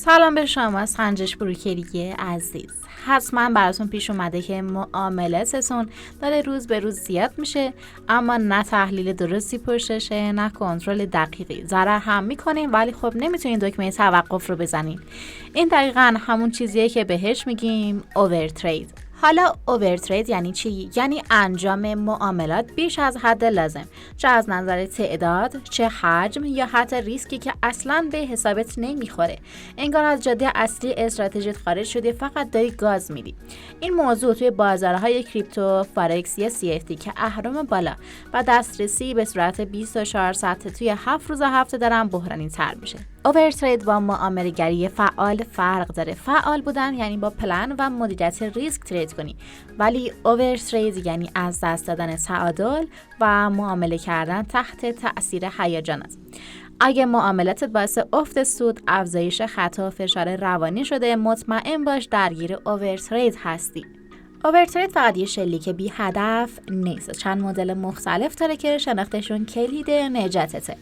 سلام به شما سنجش بروکری عزیز. حتما براتون پیش اومده که معاملاتتون داره روز به روز زیاد میشه، اما نه تحلیل درستی پشتشه نه کنترل دقیقی. ضرر هم میکنین ولی خب نمیتونین دکمه توقف رو بزنین. این دقیقاً همون چیزیه که بهش میگیم اوورترید. حالا اوورترید یعنی چی؟ یعنی انجام معاملات بیش از حد لازم، چه از نظر تعداد، چه حجم یا حتی ریسکی که اصلاً به حسابت نمیخوره. انگار از جاده اصلی استراتژیت خارج شدی، فقط داری گاز میدی. این موضوع توی بازارهای کریپتو، فارکس یا CFD که اهرم بالا و دسترسی به صورت 24 ساعته توی 7 روز هفته دارن بحرانی تر میشه. اوورترید با معامله‌گری فعال فرق داره. فعال بودن یعنی با پلن و مدیریت ریسک ترید کنی، ولی اوورترید یعنی از دست دادن تعادل و معامله کردن تحت تأثیر هیجانات. اگه معاملاتت باعث افت سود، افزایش خطا و فشار روانی شده، مطمئن باش درگیر اوورترید هستی. اوورترید فقط یه شلیک بی هدف نیست. چند مدل مختلف داره که شناختشون کلید نجاتته.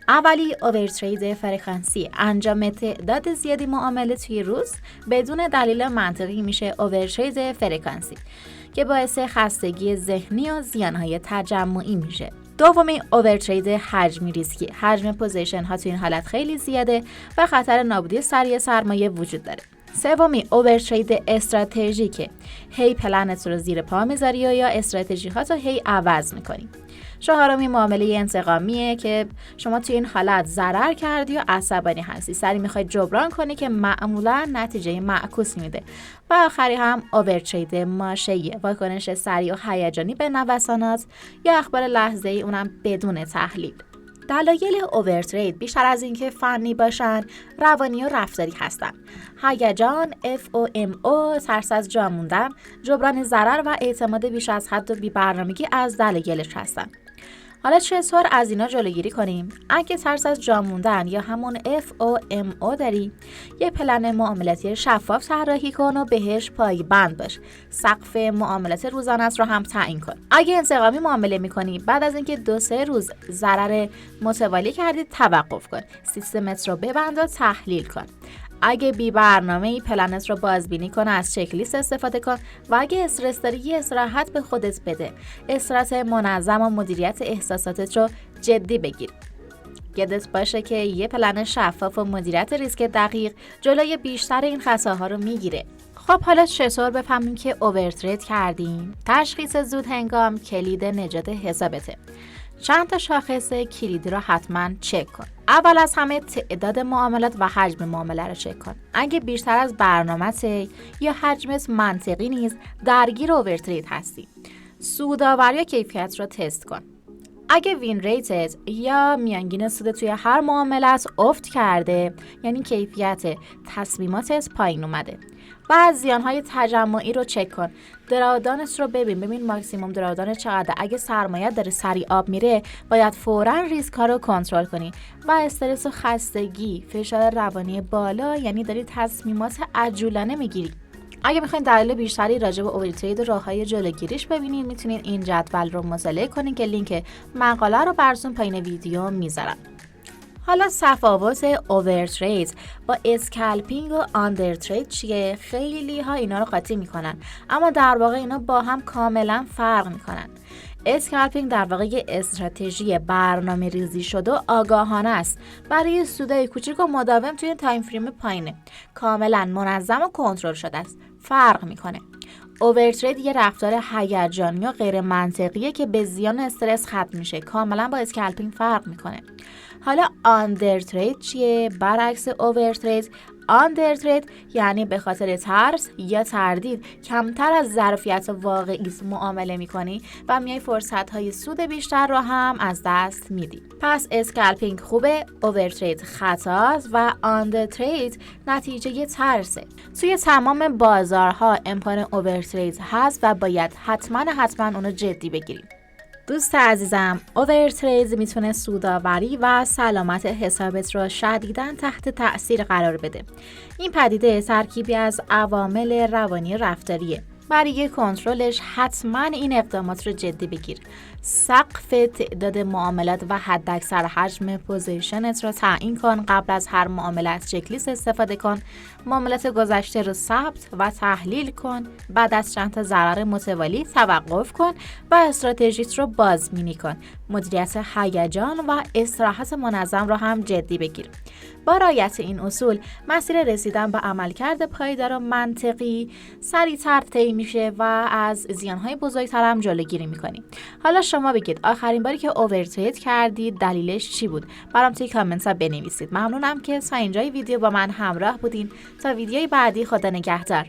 اولی اوورترید فرکانسی، انجام تعداد زیادی معامله توی روز بدون دلیل منطقی میشه اوورترید فرکانسی که باعث خستگی ذهنی و زیانهای تجمعی میشه. دومی اوورترید حجمی ریسکی، حجم پوزیشن ها تو این حالت خیلی زیاده و خطر نابودی سریع سرمایه وجود داره. سومی اوورترید استراتژیکه، هی پلنت رو زیر پا میذاری یا استراتژی ها تو هی عوض میکنی. چهارمی معامله انتقامیه که شما توی این حالت ضرر کردی و عصبانی هستی، سری میخوای جبران کنی که معمولا نتیجه معکوس میده. و آخری هم اوورترید ماشه‌ایه، واکنش سریع و هیجانی به نوسانات یا اخبار لحظه‌ای، اونم بدون تحلیل. دلایل اوورترید بیشتر از اینکه فنی باشن، روانی و رفتاری هستن. هیجان، FOMO، ترس از جا موندن، جبران ضرر و اعتماد بیش از حد و بی‌برنامگی از دلایلش هستن. حالا چطور از اینا جلوگیری کنیم؟ اگه ترس از جا موندن یا همون FOMO داری، یه پلن معاملاتی شفاف طراحی کن و بهش پایبند باش. سقف معاملات روزانه‌ات رو هم تعیین کن. اگه انتقامی معامله می‌کنی، بعد از اینکه 2-3 روز ضرر متوالی کردی، توقف کن. سیستمت رو ببند و تحلیل کن. اگه بی برنامه‌ای، پلنت رو بازبینی کن، از چک لیست استفاده کن و اگه استرس داری، یه استراحت به خودت بده. استراحت منظم و مدیریت احساساتت رو جدی بگیر. یادت باشه که یه پلن شفاف و مدیریت ریسک دقیق جلوی بیشتر این خطاها رو میگیره. خب حالا چطور بفهمیم که اوورترید کردیم؟ تشخیص زود هنگام کلید نجات حسابته. چند تا شاخص کلیدی رو حتما چک کن. اول از همه تعداد معاملات و حجم معامله رو چک کن. اگه بیشتر از برنامه‌ت یا حجمت منطقی نیست، درگیر اوورترید هستی. سودآوری یا کیفیت رو تست کن. اگه وین ریتت یا میانگین سود توی هر معاملت افت کرده، یعنی کیفیت تصمیماتت پایین اومده. و از زیانهای تجمعی رو چک کن. درآمدت رو ببین ماکسیموم درآمد چقدر. اگه سرمایه داره سریع آب میره، باید فوراً ریسک ها رو کنترل کنی. و استرس و خستگی، فشار روانی بالا، یعنی داری تصمیمات عجولانه میگیری. اگه میخواین دلایل بیشتری راجع به اوورترید و راههای جلوگیریش ببینید، میتونید این جدول رو مطالعه کنین که لینک مقاله رو براتون پایین ویدیو میذارم. حالا تفاوت اوورترید با اسکالپینگ و آندرترید چیه؟ خیلی ها اینا رو قاطی میکنن، اما در واقع اینا با هم کاملا فرق میکنن. اسکالپینگ در واقع یه استراتژی برنامه ریزی شده و آگاهانه است برای سودای کوچیک و مداوم توی تایم فریم پایینه. کاملا منظم و کنترل شده است. فرق میکنه. اوورترید یه رفتار هیجانی و غیر منطقیه که به زیان استرس ختم میشه. کاملا با اسکالپینگ فرق میکنه. حالا آندرترید چیه؟ برعکس اوورترید، آندرترید یعنی به خاطر ترس یا تردید کمتر از ظرفیت واقعی معامله میکنی و میای فرصت‌های سود بیشتر رو هم از دست میدی. پس اسکالپینگ خوبه، اوورترید خطاست و آندرترید نتیجه ترسه. توی تمام بازارها امکان اوورترید هست و باید حتما اونو جدی بگیریم. دوست عزیزم، اوورترید میتونه سودآوری و سلامت حسابت رو شدیداً تحت تأثیر قرار بده. این پدیده ترکیبی از عوامل روانی رفتاریه. برای کنترلش حتما این اقدامات رو جدی بگیر. سقف تعداد معاملات و حداکثر حجم پوزیشنت رو تعیین کن. قبل از هر معامله از چکلیست استفاده کن. معاملات گذشته رو ثبت و تحلیل کن. بعد از چند تا ضرر متوالی توقف کن و استراتژیت رو بازبینی کن. مدیریت هیجان و استراحت منظم رو هم جدی بگیر. با رعایت این اصول مسیر رسیدن به عملکرد پایدار و منطقی سریع‌تر طی میشه و از زیانهای بزرگتر هم جلوگیری میکنیم. حالا شما بگید آخرین باری که اوورترید کردید دلیلش چی بود؟ برام توی کامنت ها بنویسید. ممنونم که تا اینجای ویدیو با من همراه بودین. تا ویدیوی بعدی، خدا نگهدار.